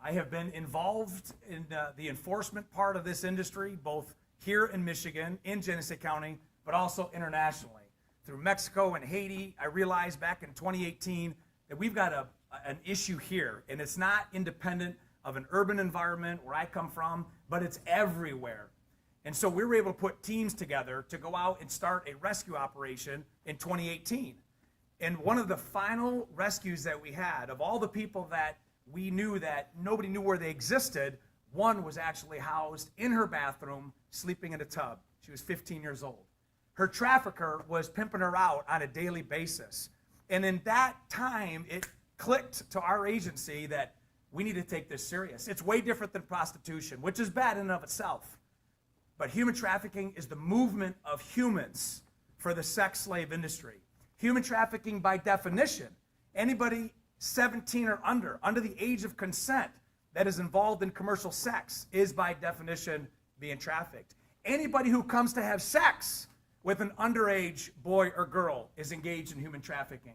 I have been involved in the enforcement part of this industry, both here in Michigan, in Genesee County, but also internationally. Through Mexico and Haiti, I realized back in 2018 that we've got an issue here, and it's not independent of an urban environment where I come from, but it's everywhere. And so we were able to put teams together to go out and start a rescue operation in 2018. And one of the final rescues that we had, of all the people that we knew that nobody knew where they existed, one was actually housed in her bathroom, sleeping in a tub. She was 15 years old. Her trafficker was pimping her out on a daily basis. And in that time, it clicked to our agency that we need to take this serious. It's way different than prostitution, which is bad in and of itself. But human trafficking is the movement of humans for the sex slave industry. Human trafficking, by definition, anybody 17 or under the age of consent, that is involved in commercial sex is by definition being trafficked. Anybody who comes to have sex with an underage boy or girl is engaged in human trafficking.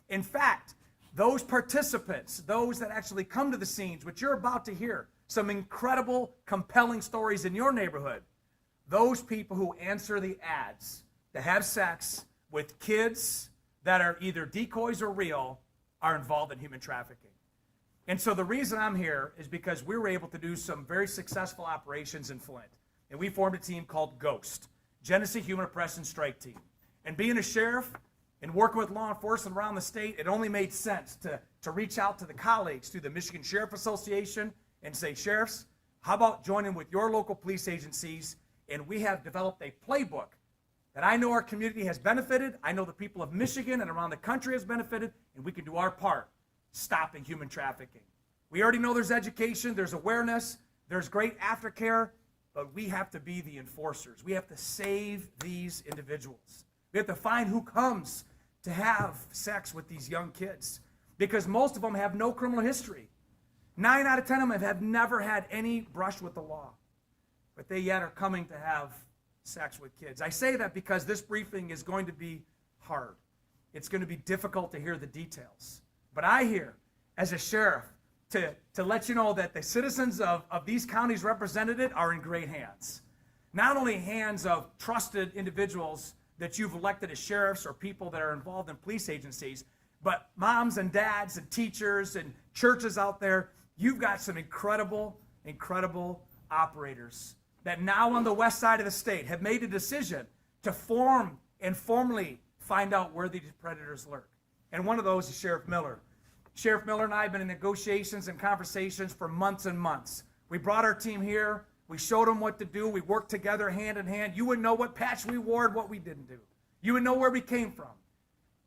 In fact, those participants, those that actually come to the scenes, which you're about to hear, some incredible, compelling stories in your neighborhood, those people who answer the ads to have sex with kids that are either decoys or real are involved in human trafficking. And so the reason I'm here is because we were able to do some very successful operations in Flint. And we formed a team called GHOST, Genesee Human Oppression Strike Team. And being a sheriff and working with law enforcement around the state, it only made sense to reach out to the colleagues through the Michigan Sheriff Association and say, sheriffs, how about joining with your local police agencies? And we have developed a playbook that I know our community has benefited. I know the people of Michigan and around the country has benefited, and we can do our part stopping human trafficking. We already know there's education, there's awareness, there's great aftercare, but we have to be the enforcers. We have to save these individuals. We have to find who comes to have sex with these young kids, because most of them have no criminal history. 9 out of 10 of them have never had any brush with the law, but they yet are coming to have sex with kids. I say that because this briefing is going to be hard. It's going to be difficult to hear the details. But I here, as a sheriff, to let you know that the citizens of these counties represented are in great hands. Not only hands of trusted individuals that you've elected as sheriffs or people that are involved in police agencies, but moms and dads and teachers and churches out there. You've got some incredible, incredible operators that now on the west side of the state have made a decision to form and formally find out where these predators lurk. And one of those is Sheriff Miller. Sheriff Miller and I have been in negotiations and conversations for months and months. We brought our team here. We showed them what to do. We worked together hand in hand. You would know what patch we wore and what we didn't do. You would know where we came from.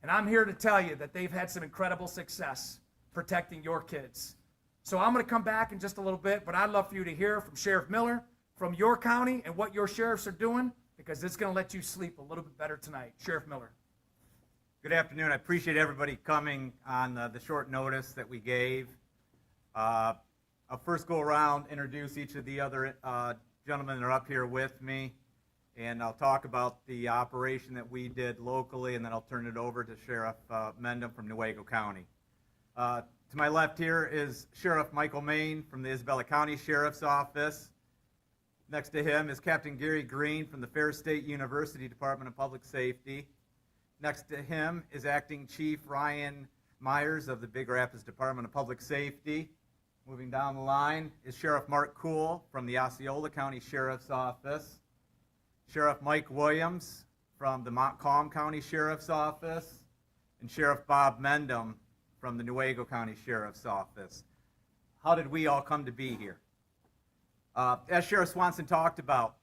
And I'm here to tell you that they've had some incredible success protecting your kids. So I'm going to come back in just a little bit, but I'd love for you to hear from Sheriff Miller, from your county, and what your sheriffs are doing, because it's going to let you sleep a little bit better tonight. Sheriff Miller. Good afternoon. I appreciate everybody coming on the short notice that we gave. I'll first go around, introduce each of the other gentlemen that are up here with me, and I'll talk about the operation that we did locally, and then I'll turn it over to Sheriff Mendham from Newaygo County. To my left here is Sheriff Michael Main from the Isabella County Sheriff's Office. Next to him is Captain Gary Green from the Fair State University Department of Public Safety. Next to him is Acting Chief Ryan Myers of the Big Rapids Department of Public Safety. Moving down the line is Sheriff Mark Kuhl from the Osceola County Sheriff's Office. Sheriff Mike Williams from the Montcalm County Sheriff's Office. And Sheriff Bob Mendham from the Newaygo County Sheriff's Office. How did we all come to be here? As Sheriff Swanson talked about,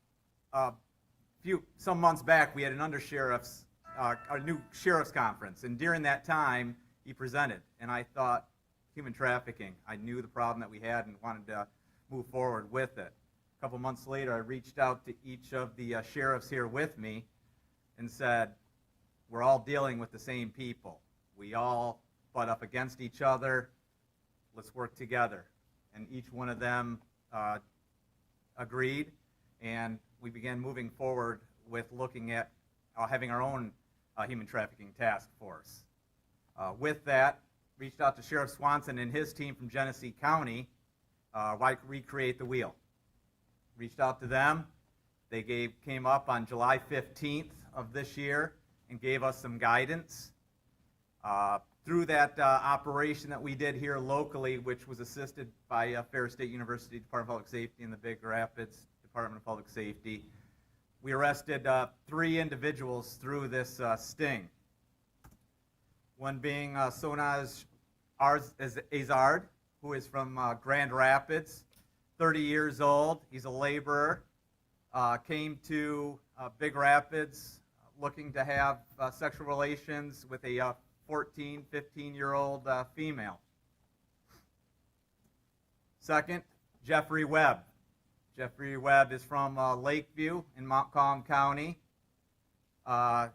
some months back we had an undersheriff's our new sheriff's conference, and during that time he presented, and I thought, human trafficking. I knew the problem that we had and wanted to move forward with it. A couple months later, I reached out to each of the sheriffs here with me and said, we're all dealing with the same people. We all butt up against each other. Let's work together. And each one of them agreed, and we began moving forward with looking at having our own human trafficking task force. With that, reached out to Sheriff Swanson and his team from Genesee County why recreate the wheel? Reached out to them. They came up on July 15th of this year and gave us some guidance. Through that operation that we did here locally, which was assisted by Ferris State University Department of Public Safety and the Big Rapids Department of Public Safety, we arrested 3 individuals through this sting. One being Sonaj Azard, who is from Grand Rapids, 30 years old. He's a laborer. Came to Big Rapids looking to have sexual relations with a 14, 15-year-old female. Second, Jeffrey Webb. Jeffrey Webb is from Lakeview in Montcalm County.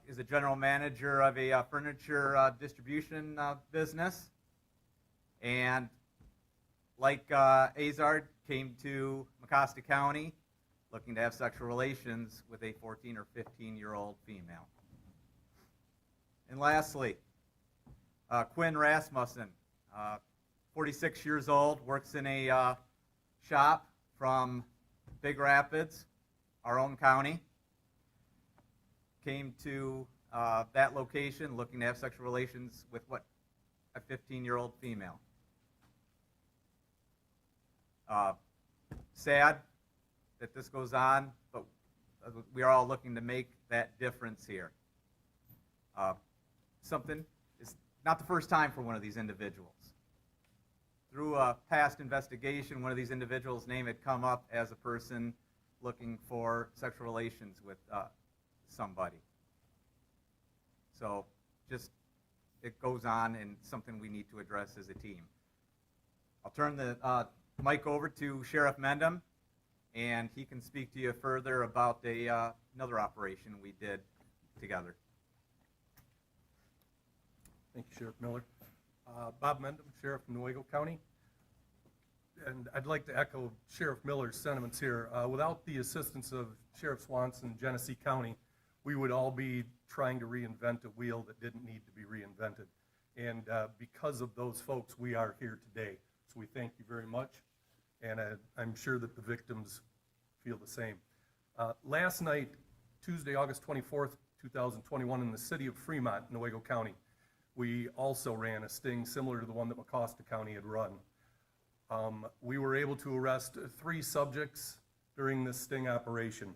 Is a general manager of a furniture distribution business. And like Azard, came to Mecosta County looking to have sexual relations with a 14 or 15-year-old female. And lastly, Quinn Rasmussen, 46 years old, works in a shop from Big Rapids, our own county. Came to that location looking to have sexual relations with a 15-year-old female. Sad that this goes on, but we are all looking to make that difference here. Something is not the first time for one of these individuals. Through a past investigation, one of these individuals' name had come up as a person looking for sexual relations with somebody. So just, it goes on and something we need to address as a team. I'll turn the mic over to Sheriff Mendham, and he can speak to you further about another operation we did together. Thank you, Sheriff Miller. Bob Mendham, Sheriff of Newaygo County. And I'd like to echo Sheriff Miller's sentiments here. Without the assistance of Sheriff Swanson and Genesee County, we would all be trying to reinvent a wheel that didn't need to be reinvented. And because of those folks, we are here today. So we thank you very much, and I'm sure that the victims feel the same. Last night, Tuesday, August 24th, 2021, in the city of Fremont, Newaygo County, we also ran a sting similar to the one that Mecosta County had run. We were able to arrest 3 subjects during this sting operation.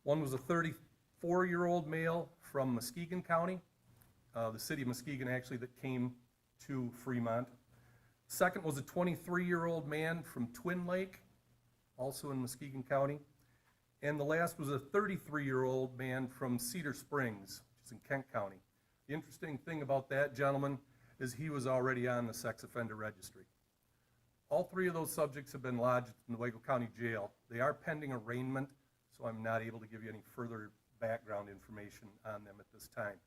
One was a 34-year-old male from Muskegon County, the city of Muskegon actually, that came to Fremont. Second was a 23-year-old man from Twin Lake, also in Muskegon County. And the last was a 33-year-old man from Cedar Springs, which is in Kent County. The interesting thing about that gentleman is he was already on the sex offender registry. All 3 of those subjects have been lodged in the Newaygo County Jail. They are pending arraignment, so I'm not able to give you any further background information on them at this time.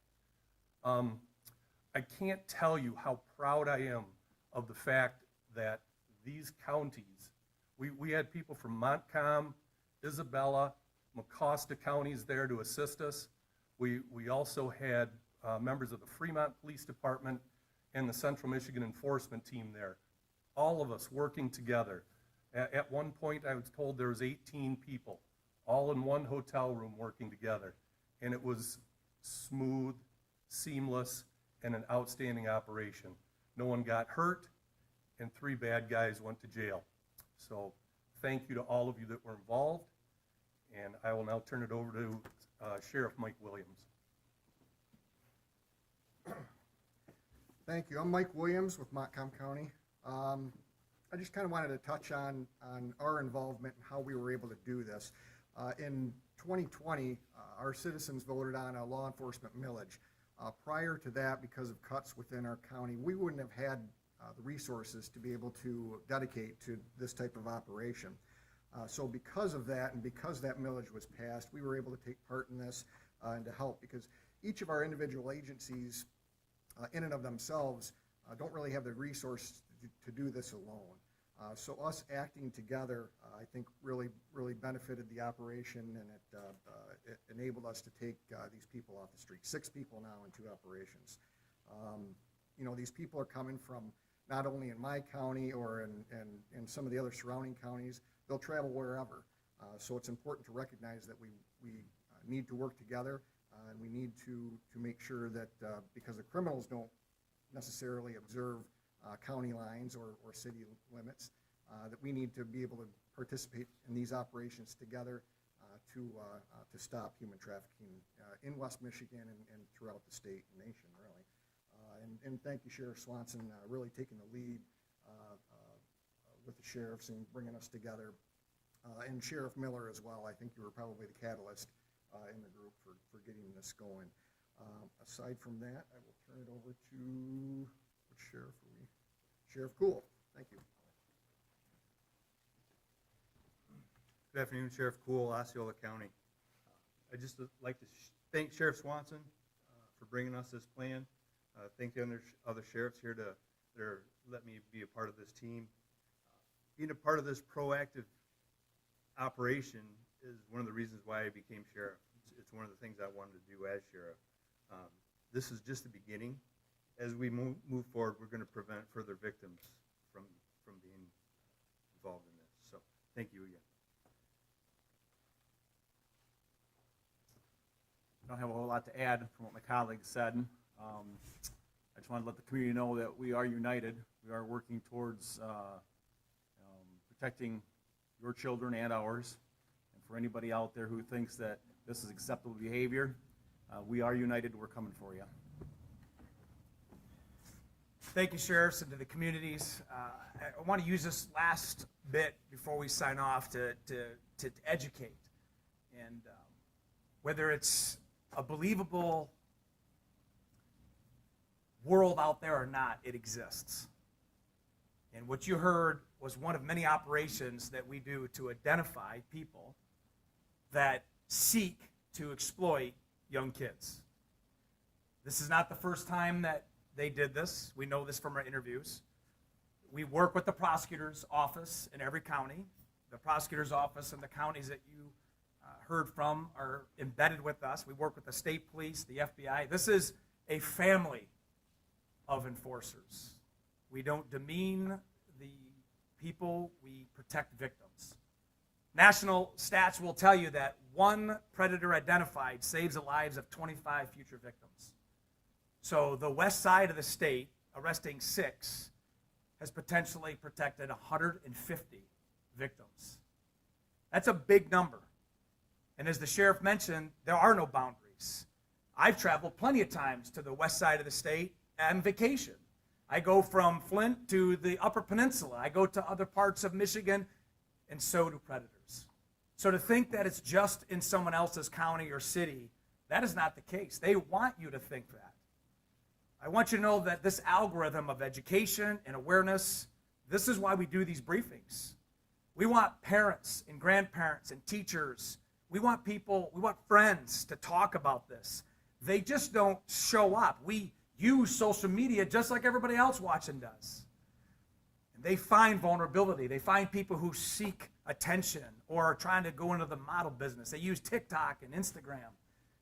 I can't tell you how proud I am of the fact that these counties, we had people from Montcalm, Isabella, Mecosta counties there to assist us. We also had members of the Fremont Police Department and the Central Michigan Enforcement Team there. All of us working together. At one point, I was told there was 18 people, all in one hotel room working together. And it was smooth, seamless, and an outstanding operation. No one got hurt, and 3 bad guys went to jail. So thank you to all of you that were involved, and I will now turn it over to Sheriff Mike Williams. Thank you. I'm Mike Williams with Montcalm County. I just kind of wanted to touch on our involvement and how we were able to do this. In 2020, our citizens voted on a law enforcement millage. Prior to that, because of cuts within our county, we wouldn't have had the resources to be able to dedicate to this type of operation. So because of that, and because that millage was passed, we were able to take part in this and to help, because each of our individual agencies in and of themselves don't really have the resource to do this alone. So us acting together, I think really benefited the operation, and it enabled us to take these people off the street. 6 people now in 2 operations. You know, these people are coming from not only in my county or in some of the other surrounding counties. They'll travel wherever. So it's important to recognize that we need to work together, and we need to make sure that because the criminals don't necessarily observe county lines or city limits, that we need to be able to participate in these operations together to stop human trafficking in West Michigan and throughout the state and nation, really. And thank you, Sheriff Swanson, really taking the lead with the sheriffs and bringing us together. And Sheriff Miller as well. I think you were probably the catalyst in the group for getting this going. Aside from that, I will turn it over to, which sheriff are we? Sheriff Cool. Thank you. Good afternoon, Sheriff Cool, Osceola County. I'd just like to thank Sheriff Swanson for bringing us this plan. Thank the other sheriffs here that let me be a part of this team. Being a part of this proactive operation is one of the reasons why I became sheriff. It's one of the things I wanted to do as sheriff. This is just the beginning. As we move forward, we're going to prevent further victims from being involved in this. So thank you again. I don't have a whole lot to add from what my colleagues said. I just want to let the community know that we are united. We are working towards protecting your children and ours. And for anybody out there who thinks that this is acceptable behavior, we are united. We're coming for you. Thank you, sheriffs, and to the communities. I want to use this last bit before we sign off to educate. And whether it's a believable world out there or not, it exists. And what you heard was one of many operations that we do to identify people that seek to exploit young kids. This is not the first time that they did this. We know this from our interviews. We work with the prosecutor's office in every county. The prosecutor's office in the counties that you heard from are embedded with us. We work with the state police, the FBI. This is a family of enforcers. We don't demean the people, we protect victims. National stats will tell you that one predator identified saves the lives of 25 future victims. So the west side of the state, arresting 6, has potentially protected 150 victims. That's a big number. And as the sheriff mentioned, there are no boundaries. I've traveled plenty of times to the west side of the state on vacation. I go from Flint to the Upper Peninsula. I go to other parts of Michigan, and so do predators. So to think that it's just in someone else's county or city, that is not the case. They want you to think that. I want you to know that this algorithm of education and awareness, this is why we do these briefings. We want parents and grandparents and teachers. We want people, we want friends to talk about this. They just don't show up. We use social media just like everybody else watching does. And they find vulnerability. They find people who seek attention or are trying to go into the model business. They use TikTok and Instagram.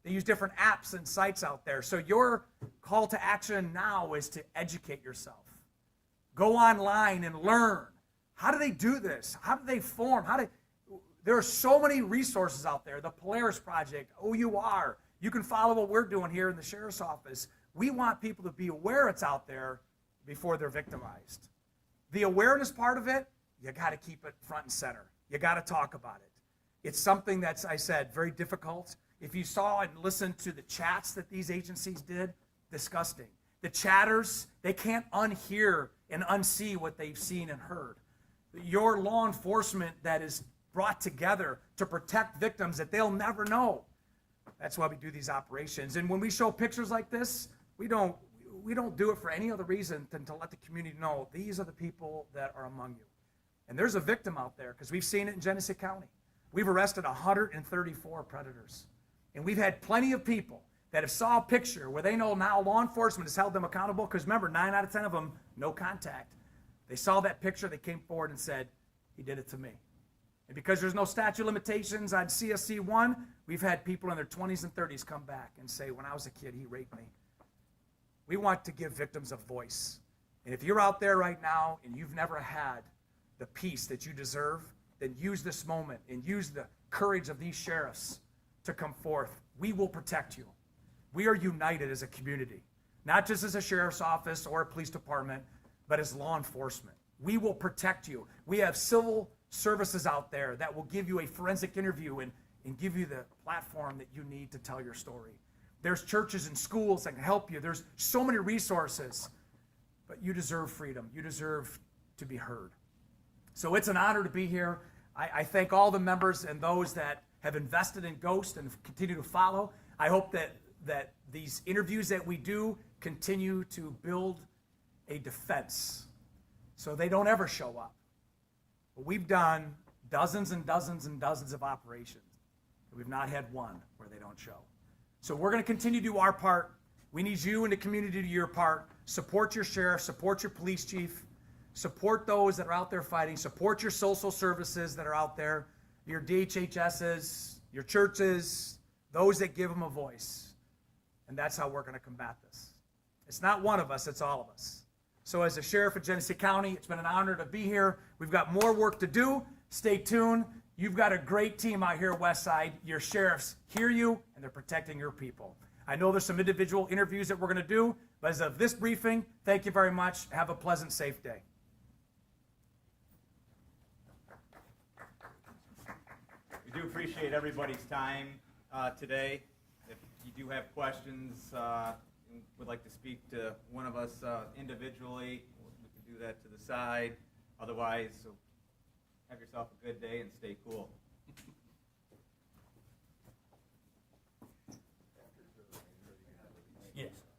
They use different apps and sites out there. So your call to action now is to educate yourself. Go online and learn. How do they do this? How do they form? There are so many resources out there. The Polaris Project, OUR. You can follow what we're doing here in the sheriff's office. We want people to be aware it's out there before they're victimized. The awareness part of it, you got to keep it front and center. You got to talk about it. It's something that's, I said, very difficult. If you saw and listened to the chats that these agencies did, disgusting. The chatters, they can't unhear and unsee what they've seen and heard. Your law enforcement that is brought together to protect victims that they'll never know. That's why we do these operations. And when we show pictures like this, we don't do it for any other reason than to let the community know these are the people that are among you. And there's a victim out there because we've seen it in Genesee County. We've arrested 134 predators. And we've had plenty of people that have saw a picture where they know now law enforcement has held them accountable because remember, 9 out of 10 of them, no contact. They saw that picture, they came forward and said, he did it to me. And because there's no statute of limitations on CSC 1, we've had people in their 20s and 30s come back and say, when I was a kid, he raped me. We want to give victims a voice. And if you're out there right now and you've never had the peace that you deserve, then use this moment and use the courage of these sheriffs to come forth. We will protect you. We are united as a community, not just as a sheriff's office or a police department, but as law enforcement. We will protect you. We have civil services out there that will give you a forensic interview and give you the platform that you need to tell your story. There's churches and schools that can help you. There's so many resources, but you deserve freedom. You deserve to be heard. So it's an honor to be here. I thank all the members and those that have invested in Ghost and continue to follow. I hope that these interviews that we do continue to build a defense so they don't ever show up. But we've done dozens and dozens and dozens of operations. We've not had one where they don't show. So we're going to continue to do our part. We need you in the community to do your part. Support your sheriff, support your police chief, support those that are out there fighting, support your social services that are out there, your DHHSs, your churches, those that give them a voice. And that's how we're going to combat this. It's not one of us, it's all of us. So as a sheriff of Genesee County, it's been an honor to be here. We've got more work to do. Stay tuned. You've got a great team out here, Westside. Your sheriffs hear you, and they're protecting your people. I know there's some individual interviews that we're going to do, but as of this briefing, thank you very much. Have a pleasant, safe day. We do appreciate everybody's time today. If you do have questions and would like to speak to one of us individually, we can do that to the side. Otherwise, have yourself a good day and stay cool.